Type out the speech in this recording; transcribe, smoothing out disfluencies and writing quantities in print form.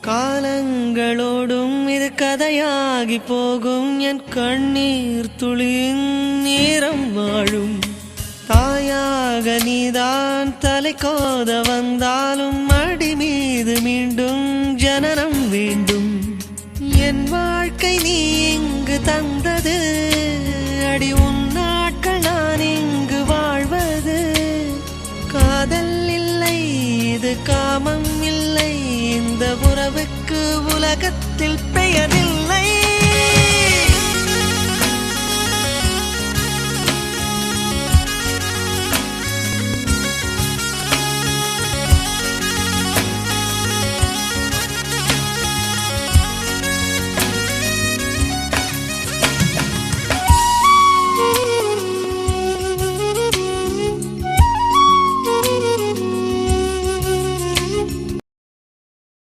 காலங்களோடும் இது கதையாகி போகும் என் கண்ணீர் துளியின் நேரம் வாழும் தாயாக நீதான் தலை கோத வந்தாலும் அடி மீது மீண்டும் ஜனனம் வேண்டும் என் வாழ்க்கை நீ இங்கு தந்தது அடி உன் நாட்கள் நான் இங்கு வாழ்வது காதல் இல்லை இது காமம் இல்லை இந்த உறவுக்கு உலகத்தில் பெயரில்லை